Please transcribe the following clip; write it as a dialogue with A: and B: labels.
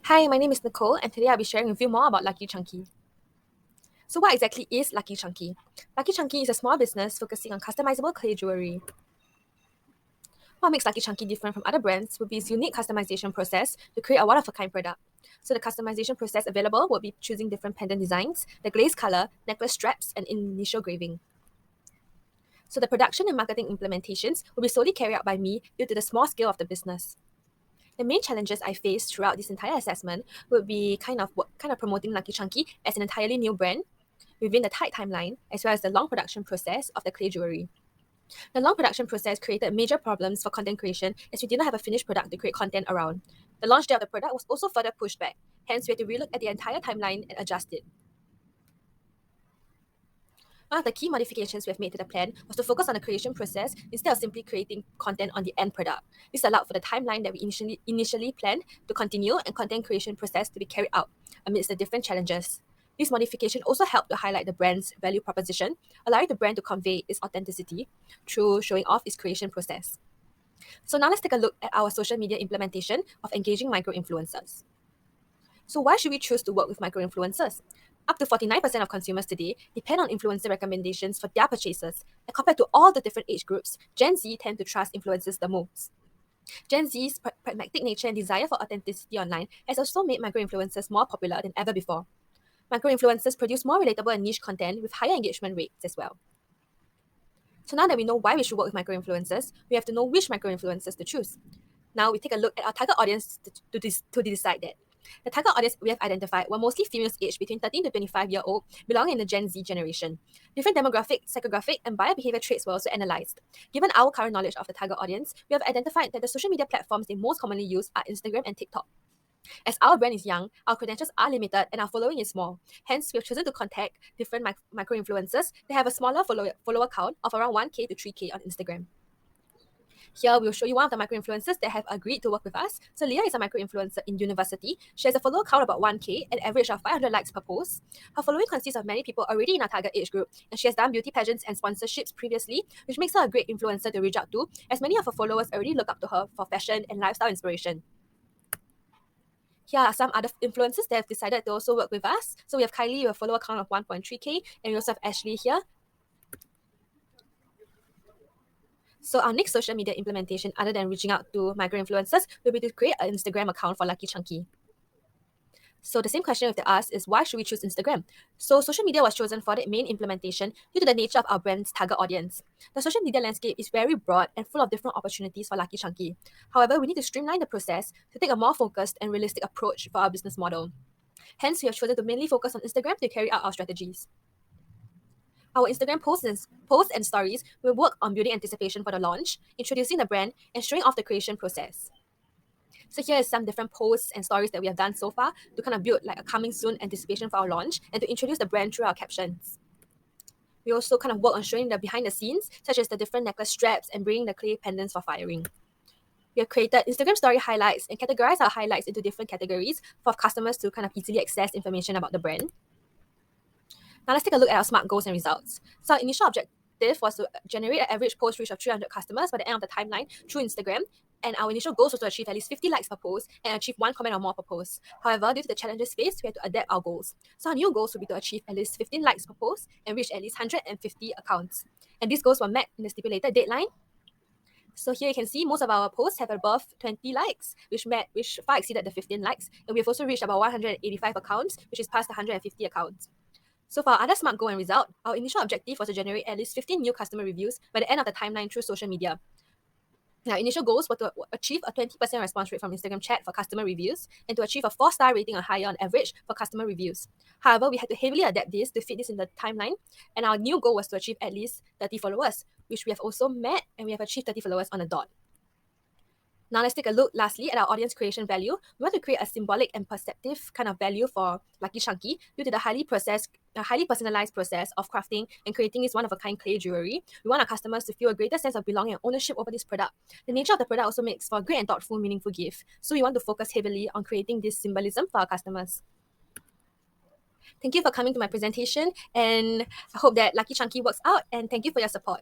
A: Hi, my name is Nicole, and today I'll be sharing with you more about Luckiechunkie. So, what exactly is Luckiechunkie? Luckiechunkie is a small business focusing on customizable clay jewelry. What makes Luckiechunkie different from other brands would be its unique customization process to create a one-of-a-kind product. So, the customization process available will be choosing different pendant designs, the glaze color, necklace straps, and initial graving. So, the production and marketing implementations will be solely carried out by me due to the small scale of the business. The main challenges I faced throughout this entire assessment would be kind of promoting Luckiechunkie as an entirely new brand within the tight timeline, as well as the long production process of the clay jewelry. The long production process created major problems for content creation as we did not have a finished product to create content around. The launch date of the product was also further pushed back, hence we had to relook at the entire timeline and adjust it. One of the key modifications we have made to the plan was to focus on the creation process instead of simply creating content on the end product. This allowed for the timeline that we initially planned to continue and content creation process to be carried out amidst the different challenges. This modification also helped to highlight the brand's value proposition, allowing the brand to convey its authenticity through showing off its creation process. So now let's take a look at our social media implementation of engaging micro-influencers. So why should we choose to work with micro-influencers? Up to 49% of consumers today depend on influencer recommendations for their purchases. And compared to all the different age groups, Gen Z tend to trust influencers the most. Gen Z's pragmatic nature and desire for authenticity online has also made micro-influencers more popular than ever before. Micro-influencers produce more relatable and niche content with higher engagement rates as well. So now that we know why we should work with micro-influencers, we have to know which micro-influencers to choose. Now we take a look at our target audience to decide that. The target audience we have identified were mostly females aged between 13 to 25-year-old, belonging in the Gen Z generation. Different demographic, psychographic, and buyer behavior traits were also analyzed. Given our current knowledge of the target audience, we have identified that the social media platforms they most commonly use are Instagram and TikTok. As our brand is young, our credentials are limited, and our following is small. Hence, we have chosen to contact different micro-influencers that have a smaller follower count of around 1K to 3K on Instagram. Here, we'll show you one of the micro-influencers that have agreed to work with us. So Leah is a micro-influencer in university. She has a follower count about 1K, an average of 500 likes per post. Her following consists of many people already in our target age group, and she has done beauty pageants and sponsorships previously, which makes her a great influencer to reach out to, as many of her followers already look up to her for fashion and lifestyle inspiration. Here are some other influencers that have decided to also work with us. So we have Kylie with a follower count of 1.3K, and we also have Ashley here. So our next social media implementation, other than reaching out to micro-influencers, will be to create an Instagram account for Luckiechunkie. So the same question we have to ask is, why should we choose Instagram? So social media was chosen for the main implementation due to the nature of our brand's target audience. The social media landscape is very broad and full of different opportunities for Luckiechunkie. However, we need to streamline the process to take a more focused and realistic approach for our business model. Hence, we have chosen to mainly focus on Instagram to carry out our strategies. Our Instagram posts and stories will work on building anticipation for the launch, introducing the brand, and showing off the creation process. So here is some different posts and stories that we have done so far to kind of build like a coming soon anticipation for our launch and to introduce the brand through our captions. We also kind of work on showing the behind the scenes, such as the different necklace straps and bringing the clay pendants for firing. We have created Instagram story highlights and categorized our highlights into different categories for customers to kind of easily access information about the brand. Now let's take a look at our SMART goals and results. So our initial objective was to generate an average post reach of 300 customers by the end of the timeline through Instagram. And our initial goals was to achieve at least 50 likes per post and achieve 1 comment or more per post. However, due to the challenges faced, we had to adapt our goals. So our new goals would be to achieve at least 15 likes per post and reach at least 150 accounts. And these goals were met in the stipulated deadline. So here you can see most of our posts have above 20 likes, which far exceeded the 15 likes. And we have also reached about 185 accounts, which is past the 150 accounts. So for our other SMART goal and result, our initial objective was to generate at least 15 new customer reviews by the end of the timeline through social media. Our initial goals were to achieve a 20% response rate from Instagram chat for customer reviews and to achieve a 4-star rating or higher on average for customer reviews. However, we had to heavily adapt this to fit this in the timeline, and our new goal was to achieve at least 30 followers, which we have also met, and we have achieved 30 followers on the dot. Now let's take a look lastly at our audience creation value. We want to create a symbolic and perceptive kind of value for Luckiechunkie due to the highly personalized process of crafting and creating this one-of-a-kind clay jewelry. We want our customers to feel a greater sense of belonging and ownership over this product. The nature of the product also makes for a great and thoughtful, meaningful gift. So we want to focus heavily on creating this symbolism for our customers. Thank you for coming to my presentation, and I hope that Luckiechunkie works out, and thank you for your support.